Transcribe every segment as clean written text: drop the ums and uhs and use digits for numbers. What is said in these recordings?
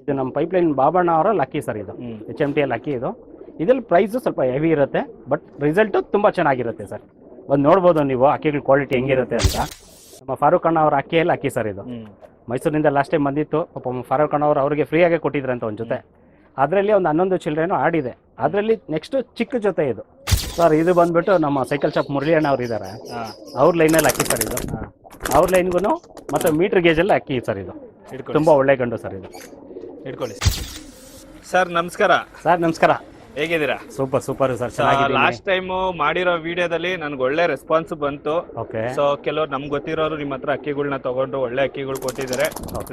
ಇದು ನಮ್ಮ ಪೈಪ್ಲೈನ್ ಬಾಬಣ್ಣ ಅವರ ಲಕ್ಕಿ ಸರ್. ಇದು HMT ಲಕ್ಕಿ. ಇದು ಇದ್ರಲ್ಲಿ ಪ್ರೈಸು ಸ್ವಲ್ಪ ಹೆವಿ ಇರುತ್ತೆ, ಬಟ್ ರಿಸಲ್ಟು ತುಂಬ ಚೆನ್ನಾಗಿರುತ್ತೆ ಸರ್. ಬಂದು ನೋಡ್ಬೋದು ನೀವು ಅಕ್ಕಿಗಳ ಕ್ವಾಲಿಟಿ ಹೆಂಗಿರುತ್ತೆ ಅಂತ. ನಮ್ಮ ಫಾರೂಕ್ ಅಣ್ಣ ಅವ್ರ ಅಕ್ಕಿಯಲ್ಲಿ ಅಕ್ಕಿ ಸರ್. ಇದು ಮೈಸೂರಿನಿಂದ ಲಾಸ್ಟ್ ಟೈಮ್ ಬಂದಿತ್ತು. ಪಾಪ ಫಾರೂಕ್ ಅಣ್ಣ ಅವರು ಅವರಿಗೆ ಫ್ರೀಯಾಗೆ ಕೊಟ್ಟಿದ್ರಂತ ಒಂದು ಜೊತೆ. ಅದರಲ್ಲಿ ಒಂದು 11 ಚಿಲ್ಡ್ರೇನು ಆಡಿದೆ. ಅದರಲ್ಲಿ ನೆಕ್ಸ್ಟ್ ಚಿಕ್ಕ ಜೊತೆ ಇದು ಸರ್. ಇದು ಬಂದ್ಬಿಟ್ಟು ನಮ್ಮ ಸೈಕಲ್ ಶಾಪ್ ಮುರಳಿ ಅಣ್ಣ ಅವ್ರು ಇದ್ದಾರೆ, ಅವ್ರ ಲೈನಲ್ಲಿ ಅಕ್ಕಿ ಸರ್. ಇದು ಅವ್ರ ಲೈನ್ಗೂ ಮತ್ತು ಮೀಟ್ರ್ ಗೇಜಲ್ಲಿ ಅಕ್ಕಿ ಸರ್. ಇದು ತುಂಬ ಒಳ್ಳೆ ಗಂಡು ಸರ್. ಇದು ಇಟ್ಕೊಳ್ಳಿ ಸರ್. ನಮಸ್ಕಾರ ಸರ್. ನಮಸ್ಕಾರ. ಹೇಗಿದ್ದೀರಾ? Super sir. ಲಾಸ್ಟ್ ಟೈಮ್ ಮಾಡಿರೋ ವಿಡಿಯೋದಲ್ಲಿ ನನ್ಗೆ ಒಳ್ಳೆ ರೆಸ್ಪಾನ್ಸ್ ಬಂತು. ಓಕೆ. ಸೊ ಕೆಲವ್ರು ನಮ್ಗೆ ಗೊತ್ತಿರೋರು ನಿಮ್ಮ ಹತ್ರ ಅಕ್ಕಿಗಳನ್ನ ತಗೊಂಡು ಒಳ್ಳೆ ಅಕ್ಕಿಗಳು ಕೊಟ್ಟಿದ್ದಾರೆ.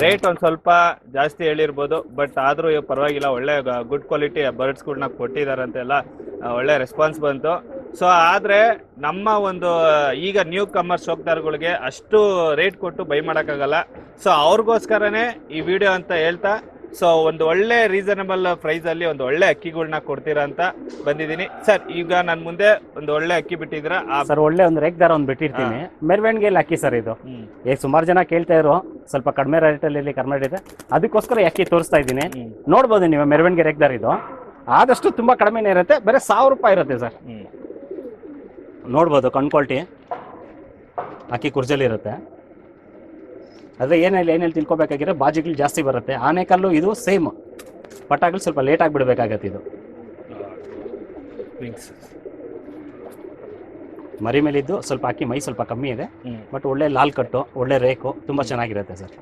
ರೇಟ್ ಒಂದ್ ಸ್ವಲ್ಪ ಜಾಸ್ತಿ ಹೇಳಿರ್ಬೋದು, ಬಟ್ ಆದ್ರೂ ಪರವಾಗಿಲ್ಲ, ಒಳ್ಳೆ ಗುಡ್ ಕ್ವಾಲಿಟಿ ಬರ್ಡ್ಸ್ಗಳನ್ನ ಕೊಟ್ಟಿದ್ದಾರೆ ಅಂತೆಲ್ಲ ಒಳ್ಳೆ ರೆಸ್ಪಾನ್ಸ್ ಬಂತು. ಸೊ ಆದ್ರೆ ನಮ್ಮ ಒಂದು ಈಗ ನ್ಯೂ ಕಮರ್ಸ್ ಶೋಕ್ದಾರ್ಗಳಿಗೆ ಅಷ್ಟು ರೇಟ್ ಕೊಟ್ಟು ಬೈ ಮಾಡೋಕ್ಕಾಗಲ್ಲ. ಸೊ ಅವ್ರಿಗೋಸ್ಕರನೇ ಈ ವಿಡಿಯೋ ಅಂತ ಹೇಳ್ತಾ, ಸೊ ಒಂದು ಒಳ್ಳೆ ರೀಸನಬಲ್ ಪ್ರೈಸ್ ಅಲ್ಲಿ ಒಂದು ಒಳ್ಳೆ ಅಕ್ಕಿಗಳನ್ನ ಕೊಡ್ತೀರಾ ಅಂತ ಬಂದಿದ್ದೀನಿ ಸರ್. ಈಗ ನನ್ನ ಮುಂದೆ ಒಂದು ಒಳ್ಳೆ ಅಕ್ಕಿ ಬಿಟ್ಟಿದ್ರ ಸರ್. ಒಳ್ಳೆ ಒಂದು ರೇಕ್ದಾರ ಒಂದು ಬಿಟ್ಟಿರ್ತೀನಿ. ಮೆರ್ವೆನ್ಗೆ ಅಕ್ಕಿ ಸರ್. ಇದು ಸುಮಾರು ಜನ ಕೇಳ್ತಾ ಇರೋ, ಸ್ವಲ್ಪ ಕಡಿಮೆ ರೇಟಲ್ಲಿ ಕಡಿಮೆ ಇದೆ, ಅದಕ್ಕೋಸ್ಕರ ಅಕ್ಕಿ ತೋರಿಸ್ತಾ ಇದ್ದೀನಿ. ನೋಡ್ಬೋದು ನೀವು ಮೆರ್ವೆನ್ಗೆ ರೇಕ್ದಾರ್. ಇದು ಆದಷ್ಟು ತುಂಬಾ ಕಡಿಮೆನೇ ಇರುತ್ತೆ, ಬರೀ 1000 ರೂಪಾಯಿ ಇರುತ್ತೆ ಸರ್. ನೋಡ್ಬೋದು ಕಣ್ ಕ್ವಾಲಿಟಿ ಅಕ್ಕಿ ಕುರ್ಜಲ್ಲಿ ಇರುತ್ತೆ. ಅದೇ ಏನೇನು ತಿಳ್ಕೊಬೇಕಾಗಿರೋ ಬಾಜಿಗಳು ಜಾಸ್ತಿ ಬರುತ್ತೆ. ಆನೆಕಲ್ಲು ಇದು ಸೇಮ್, ಪಟಾಗಳು ಸ್ವಲ್ಪ ಲೇಟಾಗಿ ಬಿಡಬೇಕಾಗತ್ತೆ. ಇದು ಮರಿ ಮೇಲಿದ್ದು ಸ್ವಲ್ಪ ಅಕ್ಕಿ ಮೈ ಸ್ವಲ್ಪ ಕಮ್ಮಿ ಇದೆ, ಬಟ್ ಒಳ್ಳೆ ಲಾಲ್ ಕಟ್ಟು, ಒಳ್ಳೆ ರೇಕು, ತುಂಬಾ ಚೆನ್ನಾಗಿರುತ್ತೆ ಸರ್.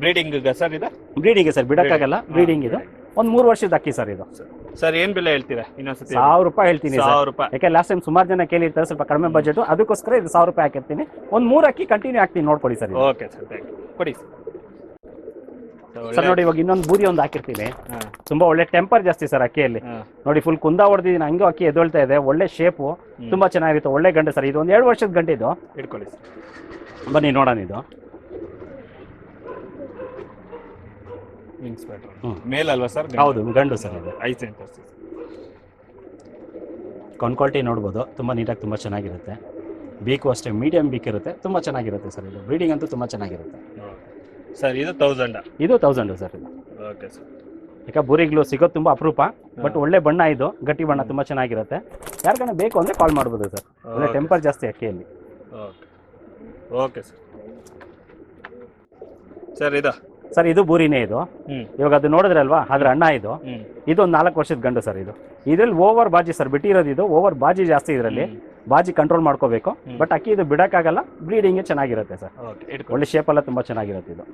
Breeding sir. ಇದು ಬ್ರೀಡಿಂಗ್ ಸರ್, ಬಿಡಕ್ಕಾಗಲ್ಲ. ಬ್ರೀಡಿಂಗ್ ಇದು ಒಂದು 3 ವರ್ಷದ ಅಕ್ಕಿ ಸರ್. ಇದು ಸರ್ ಏನ್ ಬೆಲೆ ಹೇಳ್ತೀರಾ? ಇನ್ನೊಂದ್ಸತಿ 1000 ರೂಪಾಯಿ ಹೇಳ್ತೀನಿ. 1000 ರೂಪಾಯಿ. ಯಾಕೆ ಲಾಸ್ಟ್ ಟೈಮ್ ಸುಮಾರು ಜನ ಕೇಳಿರ್ತಾರೆ, ಸ್ವಲ್ಪ ಕಡಿಮೆ ಬಜೆಟ್, ಅದಕ್ಕೋಸ್ಕರ ಇದು 1000 ರೂಪಾಯಿ ಹಾಕಿರ್ತೀನಿ. ಒಂದು 3 ಅಕ್ಕಿ ಕಂಟಿನ್ಯೂ ಹಾಕ್ತೀನಿ, ನೋಡ್ಕೊಡಿ ಸರ್. ಓಕೆ ಸರ್, ಕೊಡಿ ಸರ್. ನೋಡಿ ಇವಾಗ ಇನ್ನೊಂದು ಬೂದಿ ಒಂದು ಹಾಕಿರ್ತೀನಿ. ತುಂಬಾ ಒಳ್ಳೆ ಟೆಂಪರ್ ಜಾಸ್ತಿ ಸರ್ ಅಕ್ಕಿಯಲ್ಲಿ. ನೋಡಿ ಫುಲ್ ಕುಂದ ಹೊಡೆದಿದ್ದೀನಿ, ಹಂಗೂ ಅಕ್ಕಿ ಎದ್ದೊಳ್ತಾ ಇದೆ. ಒಳ್ಳೆ ಶೇಪು, ತುಂಬಾ ಚೆನ್ನಾಗಿರುತ್ತೆ, ಒಳ್ಳೆ ಗಂಟೆ ಸರ್. ಇದು ಒಂದು 2 ವರ್ಷದ ಗಂಟೆ. ಇದು ಇಟ್ಕೊಳ್ಳಿ ಬನ್ನಿ ನೋಡೋಣ. ಇದು ಮೇಲ್ ಅಲ್ವಾ ಸರ್? ಹೌದು, ಗಂಡು ಸರ್. ಇದು 5 ಸೆಂಟರ್ಸ್. ಕಣ್ ಕ್ವಾಲಿಟಿ ನೋಡ್ಬೋದು, ತುಂಬ ನೀಟಾಗಿ ತುಂಬ ಚೆನ್ನಾಗಿರುತ್ತೆ. ಬೀಕು ಅಷ್ಟೇ ಮೀಡಿಯಂ ಬೀಕ್ ಇರುತ್ತೆ, ತುಂಬ ಚೆನ್ನಾಗಿರುತ್ತೆ ಸರ್. ಇದು ಬ್ರೀಡಿಂಗ್ ಅಂತೂ ತುಂಬ ಚೆನ್ನಾಗಿರುತ್ತೆ ಸರ್. ಇದು 1000. ಇದು 1000 ಸರ್. ಇದು ಓಕೆ ಸರ್. ಈಗ ಬೂರಿಗಳು ಸಿಗೋದು ತುಂಬ ಅಪರೂಪ, ಬಟ್ ಒಳ್ಳೆ ಬಣ್ಣ. ಇದು ಗಟ್ಟಿ ಬಣ್ಣ, ತುಂಬ ಚೆನ್ನಾಗಿರುತ್ತೆ. ಯಾರಿಗಾನ ಬೇಕು ಅಂದರೆ ಕಾಲ್ ಮಾಡ್ಬೋದು ಸರ್. ಒಳ್ಳೆ ಟೆಂಪರ್ ಜಾಸ್ತಿ ಅಕ್ಕಿಯಲ್ಲಿ. Okay sir. ಸರ್ ಇದು ಸರ್ ಇದು ಬೂರಿನೇ. ಇದು ಇವಾಗ ಅದು ನೋಡಿದ್ರಲ್ವಾ, ಅದ್ರ ಅಣ್ಣ. ಇದು ಒಂದು 4 ವರ್ಷದ ಗಂಡು ಸರ್. ಇದು ಇದ್ರಲ್ಲಿ ಓವರ್ ಬಾಜಿ ಸರ್ ಬಿಟ್ಟಿರೋದು. ಇದು ಓವರ್ ಬಾಜಿ ಜಾಸ್ತಿ, ಇದರಲ್ಲಿ ಬಾಜಿ ಕಂಟ್ರೋಲ್ ಮಾಡ್ಕೋಬೇಕು. ಬಟ್ ಅಕ್ಕಿ ಇದು ಬಿಡಕ್ಕಾಗಲ್ಲ, ಬ್ರೀಡಿಂಗ್ ಚೆನ್ನಾಗಿರುತ್ತೆ ಸರ್. ಒಳ್ಳೆ ಶೇಪ್ ಎಲ್ಲ ತುಂಬಾ ಚೆನ್ನಾಗಿರುತ್ತೆ. ಇದು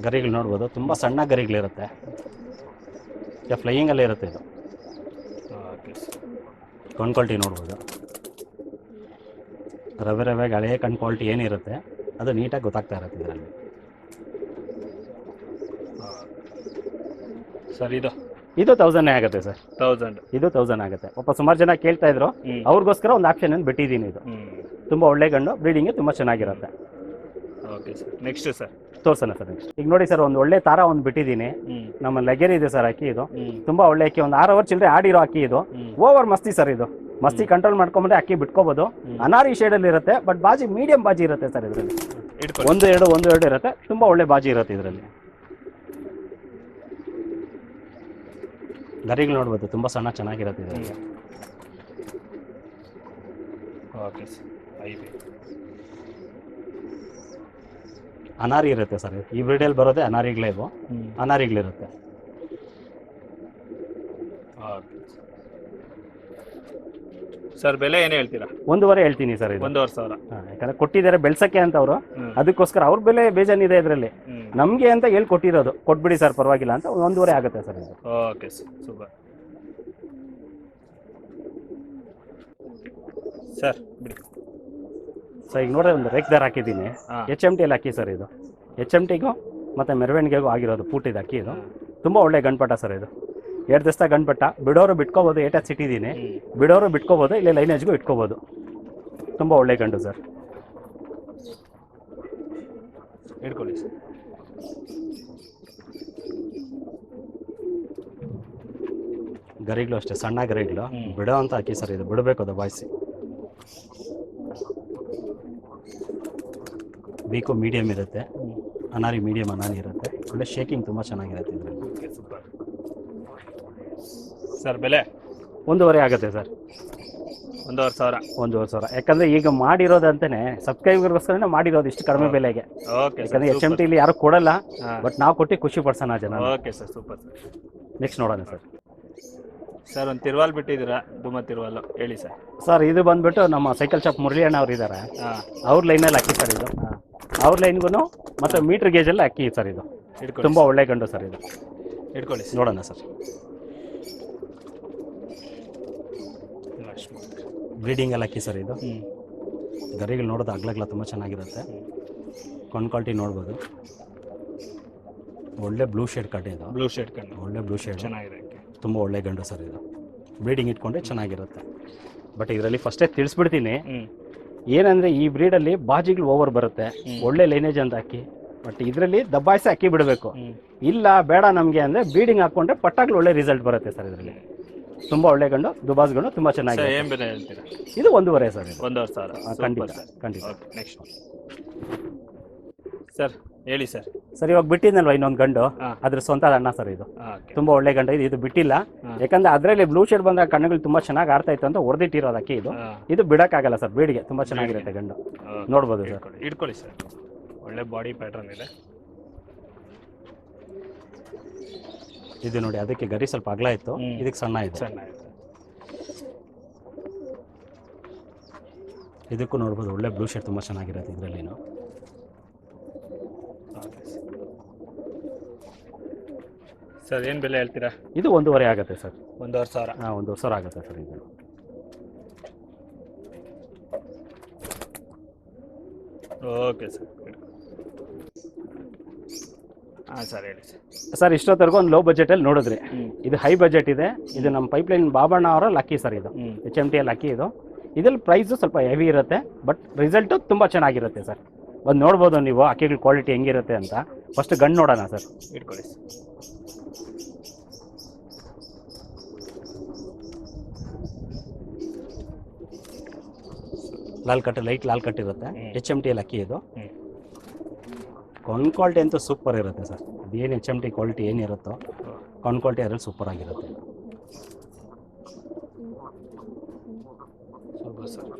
ಗರಿಗಳು ನೋಡ್ಬೋದು, ತುಂಬಾ ಸಣ್ಣ ಗರಿಗಳಿರುತ್ತೆ, ಫ್ಲೈಯಿಂಗ್ ಅಲ್ಲೇ ಇರುತ್ತೆ. ಇದು ಕಣ್ ಕ್ವಾಲಿಟಿ ನೋಡ್ಬೋದು, ರವೆ ಹಳೆ ಕಣ್ ಕ್ವಾಲಿಟಿ ಏನಿರುತ್ತೆ ಅದು ನೀಟಾಗಿ ಗೊತ್ತಾಗ್ತಾ ಇರುತ್ತೆ ಇದರಲ್ಲಿ. ಸರ್ ಇದು 1000 ಆಗುತ್ತೆ ಸರ್. 1000. ಇದು 1000 ಆಗುತ್ತೆ. ಪಾಪ ಸುಮಾರು ಜನ ಕೇಳ್ತಾ ಇದ್ರು, ಅವ್ರಿಗೋಸ್ಕರ ಒಂದು ಆಪ್ಷನ್ ಅನ್ನು ಬಿಟ್ಟಿದ್ದೀನಿ. ಇದು ತುಂಬಾ ಒಳ್ಳೆ ಗಂಡು, ಬ್ರೀಡಿಂಗ್ ತುಂಬಾ ಚೆನ್ನಾಗಿರುತ್ತೆ. Okay sir. ನೆಕ್ಸ್ಟ್ ಸರ್ ತೋರ್ಸೋಣ ಸರ್. ನೆಕ್ಸ್ಟ್ ಈಗ ನೋಡಿ ಸರ್, ಒಂದು ಒಳ್ಳೆ ತಾರ ಒಂದು ಬಿಟ್ಟಿದ್ದೀನಿ. ನಮ್ಮ ಲಗೇರಿ ಇದೆ ಸರ್ ಅಕ್ಕಿ. ಇದು ತುಂಬಾ ಒಳ್ಳೆ ಅಕ್ಕಿ, ಒಂದು 6 ಅವರ್ ಚಿಲ್ಲರೆ ಆಡಿರೋ ಅಕ್ಕಿ. ಇದು ಓವರ್ ಮಸ್ತಿ ಸರ್. ಇದು ಮಸ್ತಿ ಕಂಟ್ರೋಲ್ ಮಾಡ್ಕೊಂಡ್ರೆ ಅಕ್ಕಿ ಬಿಟ್ಕೋಬಹುದು. ಅನಾರಿ ಶೇಡ್ ಅಲ್ಲಿ ಇರುತ್ತೆ, ಬಟ್ ಬಾಜಿ ಮೀಡಿಯಂ ಬಾಜಿ ಇರುತ್ತೆ ಸರ್. ಇದರಲ್ಲಿ 1-2 ಇರುತ್ತೆ, ತುಂಬಾ ಒಳ್ಳೆ ಬಾಜಿ ಇರುತ್ತೆ ಇದರಲ್ಲಿ. ಗರಿಗಳು ನೋಡ್ಬೋದು, ತುಂಬಾ ಸಣ್ಣ ಚೆನ್ನಾಗಿರುತ್ತೆ ಇದರಲ್ಲಿ. Okay sir. ಅನಾರಿ ಇರುತ್ತೆ ಸರ್. ಈ ಬ್ರೀಡಲ್ಲಿ ಬರೋದೇ ಅನಾರಿಗಳೇ. ಇವು ಅನಾರಿಗಳಿರುತ್ತೆ. ಸರ್ ಬೆಲೆ ಏನು ಹೇಳ್ತೀರಾ? 1.5 ಹೇಳ್ತೀನಿ ಸರ್. ಇದು 1,500. ಯಾಕಂದ್ರೆ ಕೊಟ್ಟಿದ್ದಾರೆ ಬೆಳ್ಸಕ್ಕೆ ಅಂತ ಅವರು, ಅದಕ್ಕೋಸ್ಕರ ಅವ್ರ ಬೆಲೆ ಬೇಜಾನಿದೆ ಇದರಲ್ಲಿ. ನಮ್ಗೆ ಅಂತ ಹೇಳಿ ಕೊಟ್ಟಿರೋದು, ಕೊಟ್ಬಿಡಿ ಸರ್ ಪರವಾಗಿಲ್ಲ ಅಂತ 1.5 ಆಗುತ್ತೆ ಸರ್. ಇದು ಓಕೆ ಸರ್, ಸೂಪರ್ ಸರ್. ಬಿಡಿ ಸರ್. ಈಗ ನೋಡ್ರೆ ಒಂದು ರೇಕ್ದಾರ್ ಹಾಕಿದ್ದೀನಿ. HMT ಅಕ್ಕಿ ಸರ್. ಇದು HMTಗೂ ಮತ್ತು ಮೆರವಣಿಗೆಗೂ ಆಗಿರೋದು ಪೂಟಿದ ಅಕ್ಕಿ. ಇದು ತುಂಬ ಒಳ್ಳೆ ಗಂಡ್ಪಟ ಸರ್. ಇದು 2 ದಿವಸ ಗಂಡ್ಪಟ. ಬಿಡೋರು ಬಿಟ್ಕೋಬೋದು, ಏಟಾಗಿ ಸಿಟ್ಟಿದ್ದೀನಿ. ಬಿಡೋರು ಬಿಟ್ಕೋಬೋದು, ಇಲ್ಲ ಲೈನೇಜ್ಗೂ ಇಟ್ಕೋಬೋದು. ತುಂಬ ಒಳ್ಳೆ ಗಂಡು ಸರ್. ಇಟ್ಕೊಳ್ಳಿ ಸರ್. ಗರಿಗಳು ಅಷ್ಟೇ ಸಣ್ಣ ಗರಿಗಳು, ಬಿಡೋ ಅಂತ ಅಕ್ಕಿ ಸರ್. ಇದು ಬಿಡಬೇಕು, ಅದು ಬಾಯಿಸಿ. ವೀಕು ಮೀಡಿಯಮ್ ಇರುತ್ತೆ, ಅನಾರಿ ಮೀಡಿಯಮ್ ಅನಾರಿ ಇರುತ್ತೆ. ಒಳ್ಳೆ ಶೇಕಿಂಗ್ ತುಂಬ ಚೆನ್ನಾಗಿರುತ್ತೆ ಇದರಲ್ಲಿ. Super sir. ಬೆಲೆ 1.5 ಆಗುತ್ತೆ ಸರ್. 1,500. 1,500. ಯಾಕಂದರೆ ಈಗ ಮಾಡಿರೋದಂತಾನೆ ಸಬ್ಸ್ಕ್ರೈಬರ್ಗೋಸ್ಕರನೇ ಮಾಡಿರೋದು ಇಷ್ಟು ಕಡಿಮೆ ಬೆಲೆಗೆ. ಓಕೆ ಯಾಕಂದರೆ HMTಲಿ ಯಾರು ಕೊಡಲ್ಲ, ಬಟ್ ನಾವು ಕೊಟ್ಟು ಖುಷಿ ಪಡ್ಸೋಣ ಜನ. Okay sir, super sir. Next ನೋಡೋಣ ಸರ್. ಸರ್ ಒಂದು ತಿರುವಾಲ್ ಬಿಟ್ಟಿದ್ದೀರಾ, ದುಮ್ಮ ತಿರುವಾಲು ಹೇಳಿ ಸರ್. ಸರ್ ಇದು ಬಂದ್ಬಿಟ್ಟು ನಮ್ಮ ಸೈಕಲ್ ಶಾಪ್ ಮುರಳಿ ಅಣ್ಣ ಅವ್ರು ಇದ್ದಾರೆ, ಅವ್ರ ಲೈನಲ್ಲಿ ಅಕ್ಕಿ ಸರ್ ಇದು. ಅವ್ರ ಲೈನ್ಗೂ ಮತ್ತು ಮೀಟ್ರ್ ಗೇಜಲ್ಲಿ ಅಕ್ಕಿ ಸರ್ ಇದು. ತುಂಬ ಒಳ್ಳೆ ಗಂಡು ಸರ್ ಇದು. ಇಟ್ಕೊಳ್ಳಿ ನೋಡೋಣ ಸರ್. ಬ್ರೀಡಿಂಗಲ್ಲಿ ಅಕ್ಕಿ ಸರ್ ಇದು. ಗರಿಗಳು ನೋಡೋದು ಅಗ್ಲಗ್ಲ ತುಂಬ ಚೆನ್ನಾಗಿರುತ್ತೆ. ಕ್ವಾಲಿಟಿ ನೋಡ್ಬೋದು. ಒಳ್ಳೆ ಬ್ಲೂ ಶೇಡ್ ಕಟ್ ಇದು. ಬ್ಲೂ ಶೇಡ್ ಕಣ್ಣು, ಒಳ್ಳೆ ಬ್ಲೂ ಶೇಡ್ ಚೆನ್ನಾಗಿದೆ. ತುಂಬ ಒಳ್ಳೆ ಗಂಡು ಸರ್ ಇದು. ಬ್ರೀಡಿಂಗ್ ಇಟ್ಕೊಂಡ್ರೆ ಚೆನ್ನಾಗಿರುತ್ತೆ. ಬಟ್ ಇದರಲ್ಲಿ ಫಸ್ಟೇ ತಿಳಿಸ್ಬಿಡ್ತೀನಿ, ಏನಂದರೆ ಈ ಬ್ರೀಡಲ್ಲಿ ಬಾಜಿಗಳು ಓವರ್ ಬರುತ್ತೆ, ಒಳ್ಳೆ ಲೈನೇಜ್ ಅಂತ ಅಕ್ಕಿ. ಬಟ್ ಇದರಲ್ಲಿ ದಬ್ಬಾಯಿಸಿ ಅಕ್ಕಿ ಬಿಡಬೇಕು. ಇಲ್ಲ ಬೇಡ ನಮಗೆ ಅಂದರೆ ಬ್ರೀಡಿಂಗ್ ಹಾಕ್ಕೊಂಡ್ರೆ ಪಟ್ಟಾಗ್ಲು ಒಳ್ಳೆ ರಿಸಲ್ಟ್ ಬರುತ್ತೆ ಸರ್ ಇದರಲ್ಲಿ. ತುಂಬ ಒಳ್ಳೆ ಗಂಡು, ದುಬಾಸ್ಗಳು ತುಂಬ ಚೆನ್ನಾಗಿದೆ. ಏನು ಬೆಲೆ ಹೇಳ್ತೀರಾ? ಇದು 1.5 ಸರ್. ಇದು 1,500. ಖಂಡಿತ ಖಂಡಿತ. ನೆಕ್ಸ್ಟ್ ಸರ್ ಹೇಳಿ ಸರ್. ಸರ್ ಇವಾಗ ಬಿಟ್ಟಿದ್ನಲ್ವ ಇನ್ನೊಂದು ಗಂಡು, ಅದ್ರ ಸ್ವಂತ ಅಣ್ಣ ಸರ್ ಇದು. ತುಂಬ ಒಳ್ಳೆ ಗಂಡು ಇದು ಬಿಟ್ಟಿಲ್ಲ. ಯಾಕಂದ್ರೆ ಅದರಲ್ಲಿ ಬ್ಲೂ ಶೇಡ್ ಬಂದಾಗ ಕಣ್ಣುಗಳು ತುಂಬ ಚೆನ್ನಾಗಿ ಆಡ್ತಾ ಇತ್ತು ಅಂತ ಹೊಡೆದಿಟ್ಟಿರೋದು ಅಕ್ಕಿ ಇದು. ಇದು ಬಿಡೋಕ್ಕಾಗಲ್ಲ ಸರ್, ಬೀಡಿಗೆ ತುಂಬ ಚೆನ್ನಾಗಿರುತ್ತೆ ಗಂಡು. ನೋಡ್ಬೋದು ಸರ್. ಇಟ್ಕೊಳ್ಳಿ ಸರ್. ಒಳ್ಳೆ ಬಾಡಿ ಪ್ಯಾಟರ್ನ್ ಇದೆ ಇದು. ನೋಡಿ ಅದಕ್ಕೆ ಗರಿ ಸ್ವಲ್ಪ ಅಗಲ ಇತ್ತು, ಇದಕ್ಕೆ ಸಣ್ಣ ಇದೆ. ಇದಕ್ಕೂ ನೋಡ್ಬೋದು ಒಳ್ಳೆ ಬ್ಲೂ ಶೇಡ್ ತುಂಬ ಚೆನ್ನಾಗಿರುತ್ತೆ ಇದರಲ್ಲಿ. ಸರ್ ಏನು ಬೆಲೆ ಹೇಳ್ತೀರಾ? ಇದು 1.5 ಆಗುತ್ತೆ ಸರ್. 1,500. 1,500 ಆಗುತ್ತೆ ಸರ್ ಇದು. Okay sir. ಹಾಂ ಸರ್ ಹೇಳಿ ಸರ್. ಸರ್ ಇಷ್ಟೊತ್ತರೆಗೂ ಒಂದು ಲೋ ಬಜೆಟಲ್ಲಿ ನೋಡಿದ್ರಿ, ಇದು ಹೈ ಬಜೆಟ್ ಇದೆ. ಇದು ನಮ್ಮ ಪೈಪ್ಲೈನ್ ಬಾಬಣ್ಣ ಅವರ ಲಕ್ಕಿ ಸರ್ ಇದು. HMTಯಲ್ಲಿ ಅಕ್ಕಿ ಇದು. ಇದ್ರಲ್ಲಿ ಪ್ರೈಸು ಸ್ವಲ್ಪ ಹೆವಿ ಇರುತ್ತೆ, ಬಟ್ ರಿಸಲ್ಟು ತುಂಬ ಚೆನ್ನಾಗಿರುತ್ತೆ ಸರ್. ಒಂದು ನೋಡ್ಬೋದು ನೀವು ಅಕ್ಕಿಗಳ ಕ್ವಾಲಿಟಿ ಹೆಂಗಿರುತ್ತೆ ಅಂತ. ಫಸ್ಟ್ ಗಂಡು ನೋಡೋಣ ಸರ್. ಇಟ್ಕೊಳ್ಳಿ sir. Lal cut, light Lal cut ಇರುತ್ತೆ. HMTಯಲ್ಲಿ ಅಕ್ಕಿ ಇದು. ಕ್ವಾಲಿಟಿ ಅಂತೂ ಸೂಪರ್ ಇರುತ್ತೆ ಸರ್. ಅದೇನು HMT ಕ್ವಾಲಿಟಿ ಏನಿರುತ್ತೋ ಕ್ವಾಲಿಟಿ ಅದರಲ್ಲಿ ಸೂಪರ್ ಆಗಿರುತ್ತೆ. ಸರ್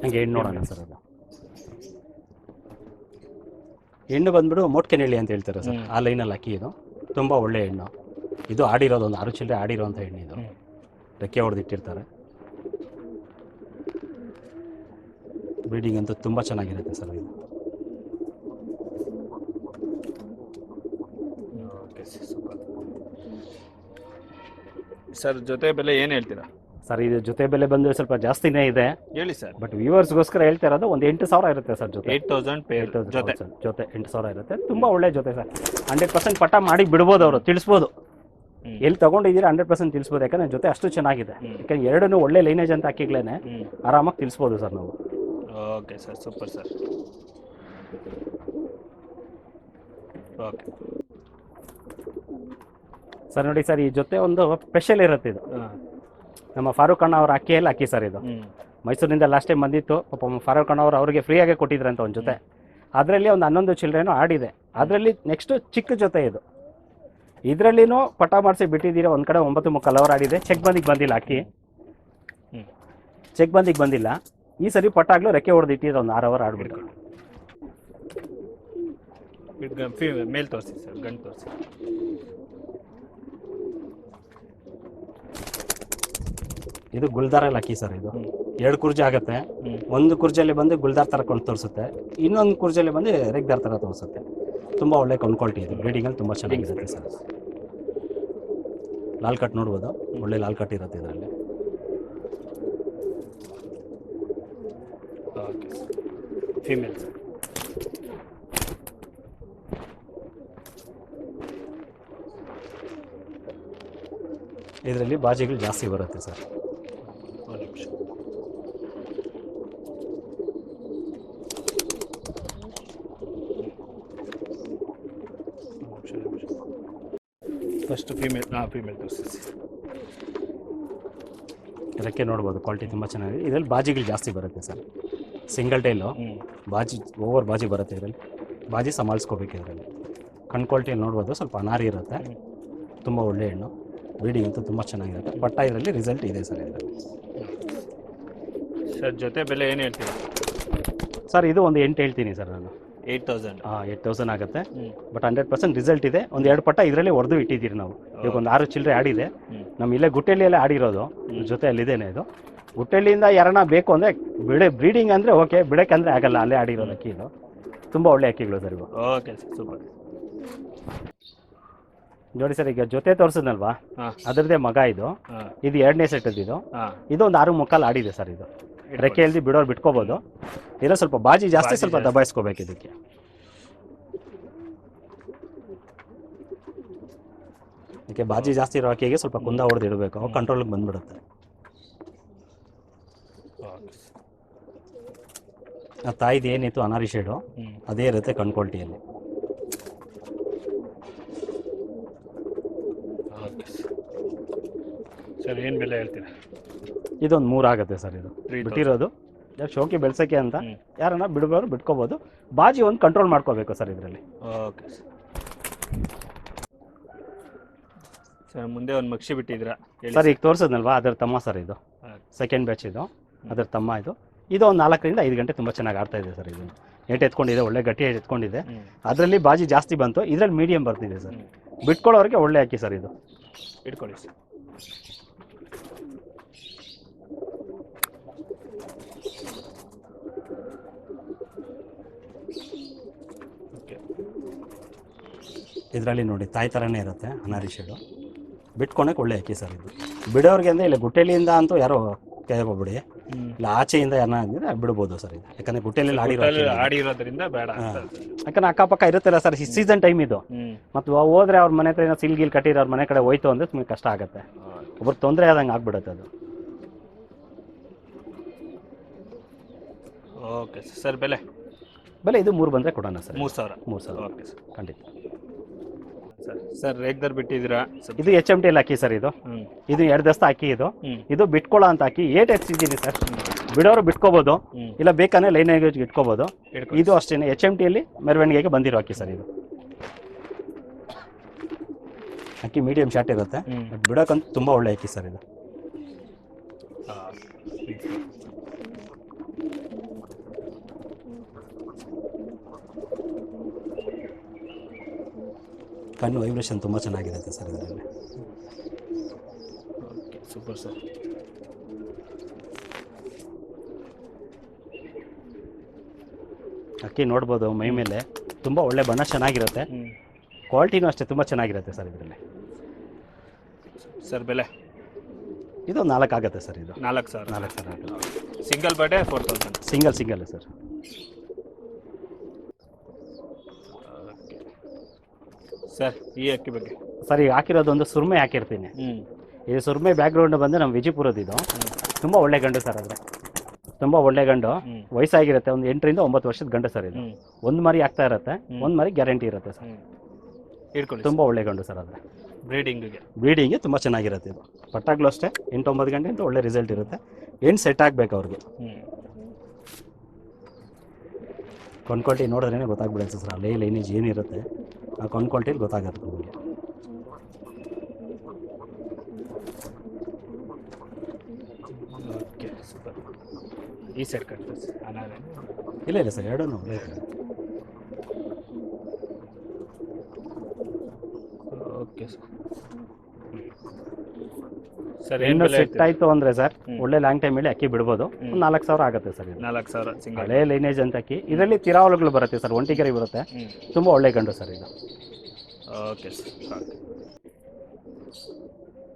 ಹಂಗೆ ಹೆಣ್ಣು ನೋಡೋಣ ಸರ್. ಅದು ಹೆಣ್ಣು ಬಂದ್ಬಿಟ್ಟು ಮೋಟ್ಕೆನಹಳ್ಳಿ ಅಂತ ಹೇಳ್ತಾರೆ ಸರ್, ಆ ಲೈನಲ್ಲಿ ಅಕ್ಕಿ ಇದು. ತುಂಬ ಒಳ್ಳೆ ಹೆಣ್ಣು ಇದು. ಆಡಿರೋದು ಒಂದು 6 ಚಿಲ್ಲರೆ ಆಡಿರೋಂಥ ಹೆಣ್ಣು ಇದು. ರೆಕ್ಕೆ ಹೊಡೆದಿಟ್ಟಿರ್ತಾರೆ. ಬ್ರೀಡಿಂಗ್ ಅಂತೂ ತುಂಬ ಚೆನ್ನಾಗಿರುತ್ತೆ ಸರ್ ಇದು. Okay super sir. ಜೊತೆ ಬೆಲೆ ಏನು ಹೇಳ್ತೀರಾ ಸರ್? ಇದು ಜೊತೆ ಬೆಲೆ ಬಂದರೆ ಸ್ವಲ್ಪ ಜಾಸ್ತಿನೇ ಇದೆ ಹೇಳಿ ಸರ್. ಬಟ್ ವ್ಯೂವರ್ಸ್ಗೋಸ್ಕರ ಹೇಳ್ತಾ ಇರೋದು ಒಂದು 8,000 ಇರುತ್ತೆ ಸರ್ ಜೊತೆ. 8,000 ಪೇರ್ ಜೊತೆ. ಜೊತೆ 8,000 ಇರುತ್ತೆ. ತುಂಬ ಒಳ್ಳೆ ಜೊತೆ ಸರ್. 100% ಪಟ ಮಾಡಿ ಬಿಡ್ಬೋದು, ಅವರು ತಿಳಿಸ್ಬೋದು. ಎಲ್ಲಿ ತೊಗೊಂಡಿದ್ದೀರಾ 100% ತಿಳಿಸ್ಬೋದು. ಯಾಕಂದರೆ ಜೊತೆ ಅಷ್ಟು ಚೆನ್ನಾಗಿದೆ. ಯಾಕಂದ್ರೆ ಎರಡೂ ಒಳ್ಳೆ ಲೈನೇಜ್ ಅಂತ ಹಾಕಿಗ್ಲೇನೆ ಆರಾಮಾಗಿ ತಿಳಿಸ್ಬೋದು ಸರ್ ನಾವು. Okay sir, super sir. Okay sir ನೋಡಿ ಸರ್, ಈ ಜೊತೆ ಒಂದು ಸ್ಪೆಷಲ್ ಇರುತ್ತೆ ಇದು. ನಮ್ಮ ಫಾರೂಕ್ ಅಣ್ಣ ಅವ್ರ ಅಕ್ಕಿಯಲ್ಲಿ ಅಕ್ಕಿ ಸರ್ ಇದು. ಮೈಸೂರಿನಿಂದ ಲಾಸ್ಟ್ ಟೈಮ್ ಬಂದಿತ್ತು. ಪಾಪ ಫಾರೂಕ್ ಅಣ್ಣ ಅವರು ಅವರಿಗೆ ಫ್ರೀಯಾಗೆ ಕೊಟ್ಟಿದ್ರಂತ ಒಂದು ಜೊತೆ. ಅದರಲ್ಲಿ ಒಂದು 11 ಚಿಲ್ಡ್ರೇನು ಆಡಿದೆ. ಅದರಲ್ಲಿ ನೆಕ್ಸ್ಟ್ ಚಿಕ್ಕ ಜೊತೆ ಇದು. ಇದರಲ್ಲಿನೂ ಪಟ ಮಾಡಿಸಿ ಬಿಟ್ಟಿದ್ದೀರ. ಒಂದು ಕಡೆ 9.25 ಆಡಿದೆ. ಚೆಕ್ ಬಂದಿಗೆ ಬಂದಿಲ್ಲ ಅಕ್ಕಿ, ಚೆಕ್ ಬಂದಿಗೆ ಬಂದಿಲ್ಲ. ಈ ಸರಿ ಪಟ್ಟಾಗ್ಲೂ ರೆಕ್ಕೆ ಹೊಡೆದಿಟ್ಟಿದ್ರೆ ಒಂದು 6 ಅವರ್ ಆಡ್ಬಿಟ್ಟು. ಮೇಲ್ ತೋರಿಸಿ ಸರ್, ಗಂಡು ತೋರಿಸಿ. ಇದು ಗುಲ್ದಾರಲ್ಲಿ ಅಕ್ಕಿ ಸರ್ ಇದು. 2 ಕುರ್ಜಿ ಆಗುತ್ತೆ. ಒಂದು ಕುರ್ಜಿಯಲ್ಲಿ ಬಂದು ಗುಲ್ದಾರ್ ಥರ ಕೊಂಡು ತೋರಿಸುತ್ತೆ, ಇನ್ನೊಂದು ಕುರ್ಜಿಯಲ್ಲಿ ಬಂದು ರೆಗ್ದಾರ್ ಥರ ತೋರಿಸುತ್ತೆ. ತುಂಬ ಒಳ್ಳೆ ಕ್ವಾಲಿಟಿ ಇದೆ. ಬ್ರೀಡಿಂಗಲ್ಲಿ ತುಂಬ ಚೆನ್ನಾಗಿರುತ್ತೆ ಸರ್. ಲಾಲ್ ಕಟ್ ನೋಡ್ಬೋದು, ಒಳ್ಳೆ ಲಾಲ್ ಕಟ್ ಇರುತ್ತೆ ಇದರಲ್ಲಿ. Okay female sir. ಇದರಲ್ಲಿ ಬಾಜಿಗಳು ಜಾಸ್ತಿ ಬರುತ್ತೆ ಸರ್. ಒಂದು ನಿಮಿಷ. ಫಸ್ಟ್ ಫೀಮೇಲ್ ತೋರಿಸಿ. ರೆಕ್ಕೆ ನೋಡ್ಬೋದು, ಕ್ವಾಲಿಟಿ ತುಂಬ ಚೆನ್ನಾಗಿದೆ. ಇದರಲ್ಲಿ ಬಾಜಿಗಳು ಜಾಸ್ತಿ ಬರುತ್ತೆ ಸರ್. ಸಿಂಗಲ್ ಟೈಲು ಹ್ಞೂ ಬಾಜಿ ಓವರ್ ಬಾಜಿ ಬರುತ್ತೆ ಇದರಲ್ಲಿ. ಬಾಜಿ ಸಂಭಾಳಿಸ್ಕೋಬೇಕು ಇದರಲ್ಲಿ. ಕಣ್ಣು ಕ್ವಾಲಿಟಿಯಲ್ಲಿ ನೋಡ್ಬೋದು, ಸ್ವಲ್ಪ ಅನಾರಿ ಇರುತ್ತೆ, ತುಂಬ ಒಳ್ಳೆ ಹಣ್ಣು. ಬ್ರೀಡಿಂಗ್ ಅಂತೂ ತುಂಬ ಚೆನ್ನಾಗಿರುತ್ತೆ. ಪಟ್ಟ ಇದರಲ್ಲಿ ರಿಸಲ್ಟ್ ಇದೆ ಸರ್ ಇದರಲ್ಲಿ. ಸರ್ ಜೊತೆ ಬೆಲೆ ಏನು ಹೇಳ್ತೀರಾ? ಸರ್ ಇದು ಒಂದು 8 ಹೇಳ್ತೀನಿ ಸರ್ ನಾನು. 8000. 8000 ಆಗುತ್ತೆ. ಹ್ಞೂ ಬಟ್ 100% ರಿಸಲ್ಟ್ ಇದೆ. ಒಂದು 2 ಪಟ್ಟ ಇದರಲ್ಲಿ ಹೊಡೆದು ಇಟ್ಟಿದ್ದೀರಿ ನಾವು. ಈಗ ಒಂದು 6 ಚಿಲ್ಲರೆ ಆಡಿದೆ. ಹ್ಞೂ ನಮ್ಮ ಇಲ್ಲೇ ಗುಟ್ಟೆಳ್ಳಿಯಲ್ಲೇ ಆಡಿರೋದು, ಜೊತೆ ಅಲ್ಲಿದ್ದೇನೆ ಇದು. ಗುಟ್ಟೆಳ್ಳಿಯಿಂದ ಯಾರನ್ನ ಬೇಕು ಅಂದರೆ ಬ್ರೀಡಿಂಗ್ ಅಂದರೆ ಓಕೆ, ಬಿಡಕ್ಕೆ ಅಂದರೆ ಆಗಲ್ಲ, ಅಲ್ಲೇ ಆಡಿರೋದು ಅಕ್ಕಿ ಇದು. ತುಂಬ ಒಳ್ಳೆ ಅಕ್ಕಿಗಳು ಸರ್ ಇವು. Okay sir, super. ನೋಡಿ ಸರ್, ಈಗ ಜೊತೆ ತೋರಿಸಿದ್ನಲ್ವಾ, ಹಾಂ ಅದರದ್ದೇ ಮಗ ಇದು. ಹಾಂ ಇದು 2ನೇ ಸೆಟ್ಟದ್ದು ಇದು. ಹಾಂ ಇದು ಒಂದು 6 ಮುಕ್ಕಾಲು ಆಡಿದೆ ಸರ್ ಇದು. ರೆಕ್ಕೆ ಎಲ್ದಿ ಬಿಡೋರು ಬಿಟ್ಕೋಬೋದು. ಇದರ ಸ್ವಲ್ಪ ಬಾಜಿ ಜಾಸ್ತಿ, ಸ್ವಲ್ಪ ದಬಾಯಿಸ್ಕೋಬೇಕು ಇದಕ್ಕೆ. ಇದಕ್ಕೆ ಬಾಜಿ ಜಾಸ್ತಿ ಇರೋ ಅಕ್ಕಿಗೆ ಸ್ವಲ್ಪ ಕುಂದ ಹೊಡೆದು ಇಡಬೇಕು, ಅವಾಗ ಕಂಟ್ರೋಲಿಗೆ ಬಂದ್ಬಿಡುತ್ತೆ. ಆ ತಾಯಿದು ಏನಿತ್ತು ಅನಾರಿ ಶೇಡು ಅದೇ ಇರುತ್ತೆ ಕಣ್ಣು ಕ್ವಾಲಿಟಿಯಲ್ಲಿ. ಸರ್ ಏನು ಬೆಲೆ ಹೇಳ್ತೀರಾ? ಇದೊಂದು 3 ಆಗುತ್ತೆ ಸರ್. ಇದು ಬಿಟ್ಟಿರೋದು ಶೋಕಿ ಬೆಳ್ಸೋಕ್ಕೆ ಅಂತ ಯಾರನ್ನ ಬಿಡಬಾರು ಬಿಟ್ಕೋಬೋದು. ಬಾಜಿ ಒಂದು ಕಂಟ್ರೋಲ್ ಮಾಡ್ಕೋಬೇಕು ಸರ್ ಇದರಲ್ಲಿ. ಓಕೆ ಸರ್, ಮುಂದೆ ಒಂದು ಮಕ್ಷಿ ಬಿಟ್ಟಿದ್ದೀರಾ ಸರ್. ಈಗ ತೋರಿಸೋದ್ನಲ್ವಾ, ಅದರ ತಮ್ಮ ಸರ್ ಇದು. ಸೆಕೆಂಡ್ ಬ್ಯಾಚ್ ಇದು, ಅದರ ತಮ್ಮ ಇದು. ಇದು ಒಂದು 4 ರಿಂದ 5 ಗಂಟೆ ತುಂಬ ಚೆನ್ನಾಗಿ ಆಡ್ತಾ ಇದೆ ಸರ್. ಇದು ಏಟ್ ಎತ್ಕೊಂಡಿದೆ, ಒಳ್ಳೆ ಗಟ್ಟಿ ಎತ್ಕೊಂಡಿದೆ. ಅದರಲ್ಲಿ ಬಾಜಿ ಜಾಸ್ತಿ ಬಂತು, ಇದರಲ್ಲಿ ಮೀಡಿಯಂ ಬರ್ತಿದೆ ಸರ್. ಬಿಟ್ಕೊಳ್ಳೋರಿಗೆ ಒಳ್ಳೆ ಅಕ್ಕಿ ಸರ್ ಇದು. ಇಟ್ಕೊಳ್ಳಿ ಸರ್. ಇದರಲ್ಲಿ ನೋಡಿ ತಾಯಿ ಥರನೇ ಇರುತ್ತೆ ಅನಾರಿ ಶೇಡು. ಬಿಟ್ಕೊಳಕ್ಕೆ ಒಳ್ಳೆ ಅಕ್ಕಿ ಸರ್ ಇದು. ಬಿಡೋರಿಗೆ ಅಂದರೆ ಇಲ್ಲ ಗುಟ್ಟೆಲಿಯಿಂದ ಅಂತೂ ಯಾರೋ ಕೈಗೋಗ್ಬಿಡಿ, ಇಲ್ಲ ಆಚೆಯಿಂದ ಯಾರನ್ನ ಅಂದರೆ ಬಿಡ್ಬೋದು ಸರ್ ಇದು. ಯಾಕಂದರೆ ಗುಟ್ಟೆಲಿ ಆಡಿರೋದ್ರಿಂದ ಬೇಡ. ಯಾಕಂದ್ರೆ ಅಕ್ಕಪಕ್ಕ ಇರುತ್ತಲ್ಲ ಸರ್, ಸೀಸನ್ ಟೈಮ್ ಇದು. ಮತ್ತು ಹೋದ್ರೆ ಅವ್ರ ಮನೆ ಹತ್ರ ಏನೋ ಸಿಲ್ಗಿಲ್ ಕಟ್ಟಿರೋ ಅವ್ರ ಮನೆ ಕಡೆ ಹೋಯ್ತು ಅಂದರೆ ತುಂಬ ಕಷ್ಟ ಆಗುತ್ತೆ, ಒಬ್ಬರು ತೊಂದರೆ ಆದಂಗೆ ಆಗ್ಬಿಡುತ್ತೆ ಅದು. ಓಕೆ ಸರ್, ಬೆಲೆ ಇದು 3 ಬಂದರೆ ಕೊಡೋಣ ಸರ್. 3000. 3000 ಓಕೆ ಸರ್, ಖಂಡಿತ. ಸರ್ ರೇಗ್ದರ್ ಬಿಟ್ಟಿದ್ದೀರಾ? ಇದು HMT ಅಕ್ಕಿ ಸರ್ ಇದು. ಇದು 2 ದಸ್ತ ಅಕ್ಕಿ ಇದು. ಇದು ಬಿಟ್ಕೊಳ್ಳೋ ಅಂತ ಅಕ್ಕಿ. 8 ಹೆಚ್ಚಿದ್ದೀನಿ ಸರ್. ಬಿಡೋರು ಬಿಟ್ಕೋಬೋದು, ಇಲ್ಲ ಬೇಕಂದ್ರೆ ಲೈನ್ ಇಟ್ಕೋಬೋದು. ಇದು ಅಷ್ಟೇ HMTಯಲ್ಲಿ ಮೆರವಣಿಗೆಗೆ ಬಂದಿರೋ ಅಕ್ಕಿ ಸರ್ ಇದು. ಅಕ್ಕಿ ಮೀಡಿಯಂ ಶಾರ್ಟ್ ಇರುತ್ತೆ, ಬಟ್ ಬಿಡೋಕ್ಕಂತೂ ತುಂಬ ಒಳ್ಳೆ ಅಕ್ಕಿ ಸರ್ ಇದು. ಕಣ್ಣು ವೈಬ್ರೇಷನ್ ತುಂಬ ಚೆನ್ನಾಗಿರುತ್ತೆ ಸರ್ ಇದರಲ್ಲಿ. Okay, super sir. ಅಕ್ಕಿ ನೋಡ್ಬೋದು ಮೈ ಮೇಲೆ ತುಂಬ ಒಳ್ಳೆ ಬಣ್ಣ ಚೆನ್ನಾಗಿರುತ್ತೆ. ಕ್ವಾಲಿಟಿನೂ ಅಷ್ಟೇ ತುಂಬ ಚೆನ್ನಾಗಿರುತ್ತೆ ಸರ್ ಇದರಲ್ಲಿ. ಸರ್ ಬೆಲೆ ಇದು 4 ಆಗುತ್ತೆ ಸರ್. ಇದು 4000. 4000 ಆಗುತ್ತೆ. Single birthday 4000. Single sir. Sir ಈ ಅಕ್ಕಿ ಬಗ್ಗೆ ಸರ್ ಈಗ ಹಾಕಿರೋದು ಒಂದು ಸುರ್ಮೆ ಹಾಕಿರ್ತೀನಿ. ಇದು ಸುರ್ಮೆ ಬ್ಯಾಕ್ಗ್ರೌಂಡ್ ಬಂದು ನಮ್ಮ ವಿಜಯಪುರದ ಇದು. ತುಂಬ ಒಳ್ಳೆ ಗಂಡು ಸರ್. ಆದರೆ ತುಂಬ ಒಳ್ಳೆ ಗಂಡು, ವಯಸ್ಸಾಗಿರುತ್ತೆ, ಒಂದು 8 ರಿಂದ 9 ವರ್ಷದ ಗಂಡು ಸರ್ ಇದು. ಒಂದು ಮರಿ ಆಗ್ತಾ ಇರುತ್ತೆ, ಒಂದು ಮರಿ ಗ್ಯಾರಂಟಿ ಇರುತ್ತೆ ಸರ್. ಇಟ್ಕೊಳ್ಳಿ. ತುಂಬ ಒಳ್ಳೆ ಗಂಡು ಸರ್. ಆದರೆ ಬ್ರೀಡಿಂಗ್ಗೆ ತುಂಬ ಚೆನ್ನಾಗಿರುತ್ತೆ ಇದು. ಪಟ್ಟಾಗ್ಲೂ ಅಷ್ಟೇ 8-9 ಗಂಟೆ ಅಂತ ಒಳ್ಳೆ ರಿಸಲ್ಟ್ ಇರುತ್ತೆ. ಹೆಣ್ಣು ಸೆಟ್ ಆಗಬೇಕು ಅವ್ರಿಗೆ. ಕೊಂಡ್ಕೊಳ್ಟಿ ನೋಡಿದ್ರೇ ಗೊತ್ತಾಗ್ಬಿಡುತ್ತೆ ಸರ್, ಅಲ್ಲೇ ಲೈನೇಜ್ ಏನಿರುತ್ತೆ ಆ ಕೊಂಡ್ಕೊಳ್ಟಿಲಿ ಗೊತ್ತಾಗುತ್ತೆ ನಿಮಗೆ. Okay, super. ಈ ಸೆಟ್ ಕಟ್ತಾರೆ ಇಲ್ಲ ಸರ್, ಎರಡೂ ಓಕೆ ಸರ್. ಹೆಣ್ಣು ಸೆಟ್ ಆಯಿತು ಅಂದರೆ ಸರ್ ಒಳ್ಳೆ ಲಾಂಗ್ ಟೈಮ್ ಹೇಳಿ ಅಕ್ಕಿ ಬಿಡ್ಬೋದು. ಒಂದು 4000 ಆಗುತ್ತೆ ಸರ್. ಇದು 4000 ಸಿಂಗಲ್. ಹಳೆ ಲೈನೇಜ್ ಅಂತ ಅಕ್ಕಿ. ಇದರಲ್ಲಿ ತಿರಾವಲುಗಳು ಬರುತ್ತೆ ಸರ್, ಒಂಟಿಗೆರೆ ಬರುತ್ತೆ. ತುಂಬ ಒಳ್ಳೆ ಗಂಡು ಸರ್ ಇದು. ಓಕೆ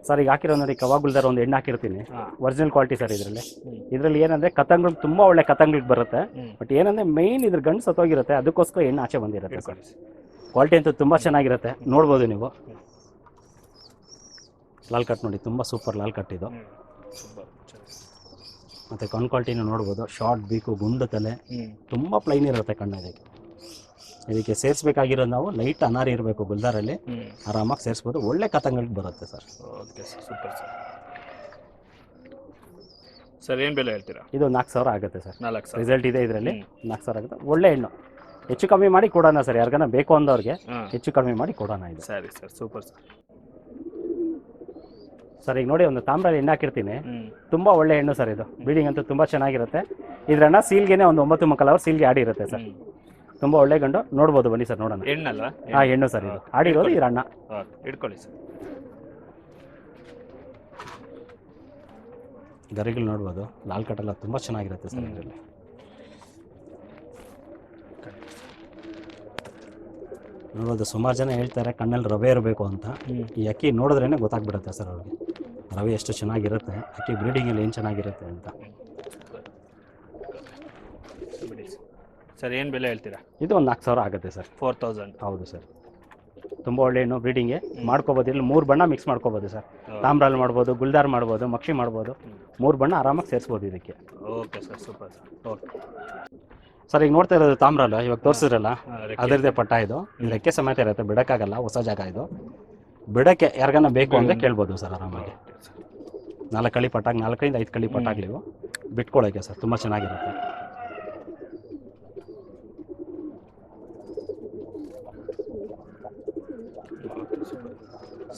ಸರ್ ಈಗ ಹಾಕಿರೋ ನೋಡಿ ಕವಾಗುಲ್ದಾರ ಒಂದು ಹೆಣ್ಣು ಹಾಕಿರ್ತೀನಿ. ಒರಿಜಿನಲ್ ಕ್ವಾಲಿಟಿ ಸರ್ ಇದರಲ್ಲಿ ಏನಂದರೆ ಕತಂಗಳು ತುಂಬ ಒಳ್ಳೆ ಕತಂಗಳಿಗೆ ಬರುತ್ತೆ. ಬಟ್ ಏನಂದರೆ ಮೈನ್ ಇದ್ರ ಗಂಡು ಸತ್ತೋಗಿರುತ್ತೆ, ಅದಕ್ಕೋಸ್ಕರ ಹೆಣ್ಣು ಆಚೆ ಬಂದಿರುತ್ತೆ ಸರ್. ಕ್ವಾಲಿಟಿ ಅಂತೂ ತುಂಬ ಚೆನ್ನಾಗಿರುತ್ತೆ, ನೋಡ್ಬೋದು ನೀವು. ಲಾಲ್ ಕಟ್ ನೋಡಿ, ತುಂಬ ಸೂಪರ್ ಲಾಲ್ ಕಟ್ ಇದು. ಮತ್ತು ಕಣ್ಣು ಕ್ವಾಲಿಟಿನೂ ನೋಡ್ಬೋದು, ಶಾರ್ಟ್ ಬೀಕು, ಗುಂಡು ತಲೆ, ತುಂಬ ಪ್ಲೈನ್ ಇರುತ್ತೆ ಕಣ್ಣು. ಇದಕ್ಕೆ ಸೇರಿಸ್ಬೇಕಾಗಿರೋದು ನಾವು ಲೈಟ್ ಅನಾರಿ ಇರಬೇಕು ಗುಲ್ದಾರಲ್ಲಿ, ಆರಾಮಾಗಿ ಸೇರಿಸ್ಬೋದು. ಒಳ್ಳೆ ಕತಂಗಳಿಗೆ ಬರುತ್ತೆ sir. Okay sir, super sir. Sir ಏನು ಬೆಲೆ ಹೇಳ್ತೀರಾ? ಇದು 4,000 ಆಗುತ್ತೆ ಸರ್. 4,000 ರಿಸಲ್ಟ್ ಇದೆ ಇದರಲ್ಲಿ. 4,000 ಆಗುತ್ತೆ. ಒಳ್ಳೆ ಹೆಣ್ಣು. ಹೆಚ್ಚು ಕಮ್ಮಿ ಮಾಡಿ ಕೊಡೋಣ ಸರ್, ಯಾರಿಗಾನ ಬೇಕು ಅಂದವ್ರಿಗೆ ಹೆಚ್ಚು ಕಮ್ಮಿ ಮಾಡಿ ಕೊಡೋಣ ಇದು. ಸರಿ ಸರ್, ಸೂಪರ್ ಸರ್. ಸರ್ ಈಗ ನೋಡಿ ಒಂದು ತಾಮ್ರಲ್ಲಿ ಹೆಣ್ಣು ಹಾಕಿರ್ತೀನಿ, ತುಂಬ ಒಳ್ಳೆ ಹೆಣ್ಣು ಸರ್ ಇದು. ಬ್ರೀಡಿಂಗ್ ಅಂತೂ ತುಂಬ ಚೆನ್ನಾಗಿರುತ್ತೆ. ಇದ್ರಣ್ಣ ಸೀಲ್ಗೆನೆ ಒಂದು 9 ಮಕ್ಕಳು ಅವ್ರು ಸೀಲ್ಗೆ ಆಡಿ ಇರುತ್ತೆ ಸರ್. ತುಂಬ ಒಳ್ಳೆ ಗಂಡು, ನೋಡ್ಬೋದು ಬನ್ನಿ ಸರ್ ನೋಡೋಣ. ಹೆಣ್ಣಲ್ವಾ? ಹಾಂ ಹೆಣ್ಣು ಸರ್ ಇದು, ಆಡಿರೋದು ಇದ್ರಣ್ಣ. ಇಟ್ಕೊಳ್ಳಿ ಸರ್. ಗರಿಗಳು ನೋಡ್ಬೋದು, ಲಾಲ್ ಕಟ್ಟೆಲ್ಲ ತುಂಬ ಚೆನ್ನಾಗಿರುತ್ತೆ ಸರ್ ಇದರಲ್ಲಿ. ನೋಡೋದು ಸುಮಾರು ಜನ ಹೇಳ್ತಾರೆ ಕಣ್ಣಲ್ಲಿ ರವೆ ಇರಬೇಕು ಅಂತ. ಈ ಅಕ್ಕಿ ನೋಡಿದ್ರೇ ಗೊತ್ತಾಗ್ಬಿಡುತ್ತೆ ಸರ್ ಅವ್ರಿಗೆ ರವೆ ಎಷ್ಟು ಚೆನ್ನಾಗಿರುತ್ತೆ, ಅಕ್ಕಿ ಬ್ರೀಡಿಂಗಲ್ಲಿ ಏನು ಚೆನ್ನಾಗಿರುತ್ತೆ ಅಂತ. ಸರ್ ಏನು ಬೆಲೆ ಹೇಳ್ತೀರಾ? ಇದು ಒಂದು 4,000 ಆಗುತ್ತೆ ಸರ್. 4,000. ಹೌದು ಸರ್, ತುಂಬ ಒಳ್ಳೆ ಹೆಣ್ಣು. ಬ್ರೀಡಿಂಗ್ಗೆ ಮಾಡ್ಕೋಬೋದು. ಇಲ್ಲಿ 3 ಬಣ್ಣ ಮಿಕ್ಸ್ ಮಾಡ್ಕೋಬೋದು ಸರ್. ತಾಮ್ರಾಲ್ ಮಾಡ್ಬೋದು, ಗುಲ್ದಾರ್ ಮಾಡ್ಬೋದು, ಮಕ್ಷಿ ಮಾಡ್ಬೋದು. 3 ಬಣ್ಣ ಆರಾಮಾಗಿ ಸೇರಿಸ್ಬೋದು ಇದಕ್ಕೆ. Okay sir, super sir. Okay sir ಈಗ ನೋಡ್ತಾ ಇರೋದು ತಾಮ್ರಾಲು, ಇವಾಗ ತೋರಿಸಿದ್ರಲ್ಲ ಅದರದ್ದೇ ಪಟ್ಟ ಇದು. ರೆಕ್ಕೆ ಸಮೇತ ಇರುತ್ತೆ, ಬಿಡಕ್ಕಾಗಲ್ಲ, ಹೊಸ ಜಾಗ ಇದು. ಬಿಡಕ್ಕೆ ಯಾರಿಗಾನ ಬೇಕು ಅಂದರೆ ಕೇಳ್ಬೋದು ಸರ್ ಆರಾಮಾಗಿ. 4 ಕಳಿ ಪಟ್ಟಾಗಿ 4ರಿಂದ 5 ಕಳಿ ಪಟ್ಟಾಗ್ಲಿವು ಬಿಟ್ಕೊಳ್ಳೋಕೆ ಸರ್, ತುಂಬ ಚೆನ್ನಾಗಿರುತ್ತೆ.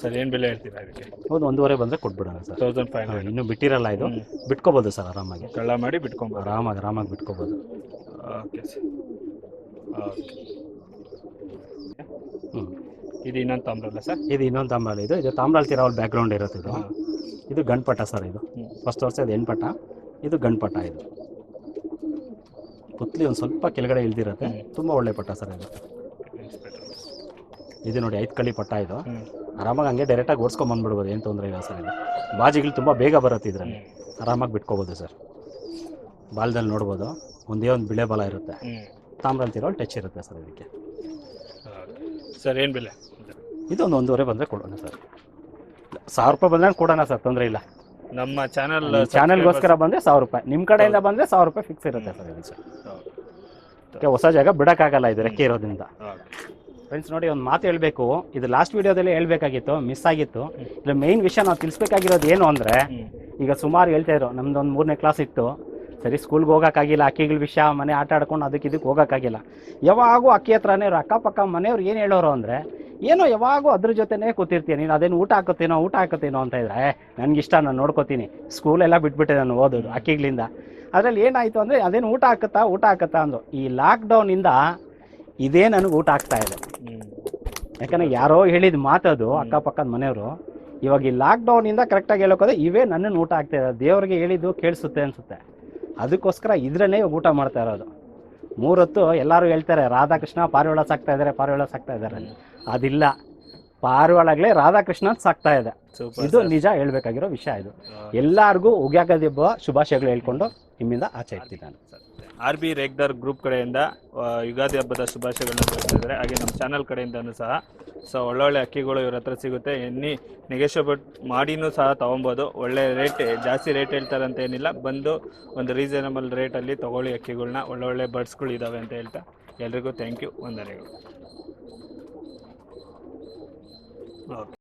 ಸರ್ ಏನು ಬೆಲೆ ಹೇಳ್ತೀರಾ ಇದಕ್ಕೆ? ಹೌದು, 1.5 ಬಂದರೆ ಕೊಟ್ಬಿಡೋಣ ಸರ್. 1,500. ಇನ್ನೂ ಬಿಟ್ಟಿರಲ್ಲ ಇದು, ಬಿಟ್ಕೋಬೋದು ಸರ್ ಆರಾಮಾಗಿ. ಕಳ್ಳ ಮಾಡಿ ಬಿಟ್ಕೊಬೋದು. ಆರಾಮಾಗಿ ಬಿಟ್ಕೋಬೋದು. Okay sir. ಓಕೆ. ಇದು ಇನ್ನೊಂದು ತಾಮ್ರಲ್ಲ ಸರ್? ಇದು ಇನ್ನೊಂದು ತಾಮ್ರಾಲ್. ಇದು ತಾಮ್ರಾಲ್ ತಿರಾವಲ್ ಬ್ಯಾಕ್ಗ್ರೌಂಡ್ ಇರುತ್ತೆ ಇದು. ಇದು ಗಂಡ್ಪಟ್ಟ ಸರ್. ಇದು ಫಸ್ಟ್ ವರ್ಷ ಇದು ಹೆಣ್ಪಟ್ಟ, ಇದು ಗಂಡ್ಪಟ್ಟ. ಇದು ಪುತ್ಲಿ ಒಂದು ಸ್ವಲ್ಪ ಕೆಳಗಡೆ ಇಳ್ದಿರುತ್ತೆ, ತುಂಬ ಒಳ್ಳೆ ಪಟ್ಟ ಸರ್ ಇದು. ಇದು ನೋಡಿ 5 ಕಳಿ ಪಟ್ಟ ಇದು. ಆರಾಮಾಗಿ ಹಂಗೆ ಡೈರೆಕ್ಟಾಗಿ ಓಡಿಸ್ಕೊಂಬಂದ್ಬಿಡ್ಬೋದು, ಏನು ತೊಂದರೆ ಇಲ್ಲ ಸರ್ ಇದು. ಬಾಜಿಗಳು ತುಂಬ ಬೇಗ ಬರುತ್ತೆ ಇದರಲ್ಲಿ, ಆರಾಮಾಗಿ ಬಿಟ್ಕೋಬೋದು ಸರ್. ಬಾಲದಲ್ಲಿ ನೋಡ್ಬೋದು ಒಂದೇ ಒಂದು ಬಿಳೆ ಬಾಲ ಇರುತ್ತೆ. ತಾಮ್ರಾಲ್ ತಿರೋಲ್ ಟಚ್ ಇರುತ್ತೆ ಸರ್ ಇದಕ್ಕೆ. ಸರ್ ಏನು ಬೆಲೆ? ಇದು ಒಂದು 1.5 ಬಂದರೆ ಕೊಡೋಣ ಸರ್. 1,000 ರೂಪಾಯಿ ಬಂದರೆ ಕೊಡೋಣ ಸರ್, ತೊಂದರೆ ಇಲ್ಲ. ನಮ್ಮ ಚಾನಲ್ಗೋಸ್ಕರ ಬಂದರೆ 1,000 ರೂಪಾಯಿ, ನಿಮ್ಮ ಕಡೆಯಿಂದ ಬಂದರೆ 1,000 ರೂಪಾಯಿ ಫಿಕ್ಸ್ ಇರುತ್ತೆ ಸರ್ ಇದು ಸರ್. ಹೊಸ ಜಾಗ ಬಿಡೋಕ್ಕಾಗಲ್ಲ ಇದು ರೆಕ್ಕೆ ಇರೋದ್ರಿಂದ. ಫ್ರೆಂಡ್ಸ್ ನೋಡಿ, ಒಂದು ಮಾತು ಹೇಳಬೇಕು, ಇದು ಲಾಸ್ಟ್ ವೀಡಿಯೋದಲ್ಲೇ ಹೇಳಬೇಕಾಗಿತ್ತು, ಮಿಸ್ ಆಗಿತ್ತು. ಇಲ್ಲ ಮೇಯ್ನ್ ವಿಷಯ ನಾವು ತಿಳಿಸ್ಬೇಕಾಗಿರೋದು ಏನು ಅಂದರೆ, ಈಗ ಸುಮಾರು ಹೇಳ್ತಾಯಿದ್ರು ನಮ್ದೊಂದು 3ನೇ ಕ್ಲಾಸ್ ಇತ್ತು, ಸರಿ ಸ್ಕೂಲ್ಗೆ ಹೋಗೋಕ್ಕಾಗಿಲ್ಲ, ಅಕ್ಕಿಗಳ ವಿಷಯ ಮನೆ ಆಟ ಆಡ್ಕೊಂಡು ಇದಕ್ಕೆ ಹೋಗೋಕ್ಕಾಗಿಲ್ಲ. ಯಾವಾಗೂ ಅಕ್ಕಿ ಹತ್ರನೇ ಇರೋ ಅಕ್ಕಪಕ್ಕ ಮನೆಯವ್ರು ಏನು ಹೇಳೋರು ಅಂದರೆ, ಏನೋ ಯಾವಾಗೂ ಅದ್ರ ಜೊತೆನೇ ಕೂತಿರ್ತೀಯ ನೀನು, ಅದೇನು ಊಟ ಹಾಕೋತೀನೋ ಅಂತ ಇದ್ರೆ, ನನಗಿಷ್ಟ, ನಾನು ನೋಡ್ಕೋತೀನಿ, ಸ್ಕೂಲೆಲ್ಲ ಬಿಟ್ಬಿಟ್ಟೆ ನಾನು ಓದೋದು ಅಕ್ಕಿಗಳಿಂದ. ಅದರಲ್ಲಿ ಏನಾಯಿತು ಅಂದರೆ, ಅದೇನು ಊಟ ಹಾಕತ್ತಾ ಅಂದರು. ಈ ಲಾಕ್ಡೌನಿಂದ ಇದೇ ನನಗೆ ಊಟ ಆಗ್ತಾ ಇದೆ. ಯಾಕಂದರೆ ಯಾರೋ ಹೇಳಿದ ಮಾತದು ಅಕ್ಕಪಕ್ಕದ ಮನೆಯವರು. ಇವಾಗ ಈ ಲಾಕ್ಡೌನಿಂದ ಕರೆಕ್ಟಾಗಿ ಹೇಳೋಕೋದ್ರೆ ಇವೇ ನನ್ನನ್ನು ಊಟ ಆಗ್ತಾ ಇದೆ. ದೇವರಿಗೆ ಹೇಳಿದ್ದು ಕೇಳಿಸುತ್ತೆ ಅನಿಸುತ್ತೆ, ಅದಕ್ಕೋಸ್ಕರ ಇದ್ರನ್ನೇ ಊಟ ಮಾಡ್ತಾ ಇರೋದು. 3 ಹೊತ್ತು ಎಲ್ಲರೂ ಹೇಳ್ತಾರೆ ರಾಧಾಕೃಷ್ಣ ಪಾರಿವಾಳ ಸಾಕ್ತಾ ಇದ್ದಾರೆ. ಅದಿಲ್ಲ, ಪಾರಿವಾಳಗಳೇ ರಾಧಾಕೃಷ್ಣ ಸಾಕ್ತಾ ಇದೆ. ಇದು ನಿಜ ಹೇಳ್ಬೇಕಾಗಿರೋ ವಿಷಯ. ಇದು ಎಲ್ಲರಿಗೂ ಉಗ್ಯಾಗದ ಹಬ್ಬ ಶುಭಾಶಯಗಳು ಹೇಳ್ಕೊಂಡು ನಿಮ್ಮಿಂದ ಆಚೆ ಇರ್ತಿದ್ದಾನೆ. RB ರೇಗ್ದಾರ್ ಗ್ರೂಪ್ ಕಡೆಯಿಂದ ಯುಗಾದಿ ಹಬ್ಬದ ಶುಭಾಶಯಗಳನ್ನ ತಿಳಿಸಿದ್ದಾರೆ. ಹಾಗೆ ನಮ್ಮ ಚಾನಲ್ ಕಡೆಯಿಂದನೂ ಸಹ ಒಳ್ಳೊಳ್ಳೆ ಅಕ್ಕಿಗಳು ಇವ್ರ ಹತ್ರ ಸಿಗುತ್ತೆ. ನೆಗೋಷಿಯೇಟ್ ಮಾಡಿನೂ ಸಹ ತೊಗೊಬೋದು. ಒಳ್ಳೆ ರೇಟ್, ಜಾಸ್ತಿ ರೇಟ್ ಹೇಳ್ತಾರೆ ಅಂತ ಏನಿಲ್ಲ, ಬಂದು ಒಂದು ರೀಸನಬಲ್ ರೇಟಲ್ಲಿ ತೊಗೊಳ್ಳಿ ಅಕ್ಕಿಗಳನ್ನ. ಒಳ್ಳೊಳ್ಳೆ ಬರ್ಡ್ಸ್ಗಳು ಇದ್ದಾವೆ ಅಂತ ಹೇಳ್ತಾ ಎಲ್ರಿಗೂ ಥ್ಯಾಂಕ್ ಯು, ವಂದನೆಗಳು. ಓಕೆ.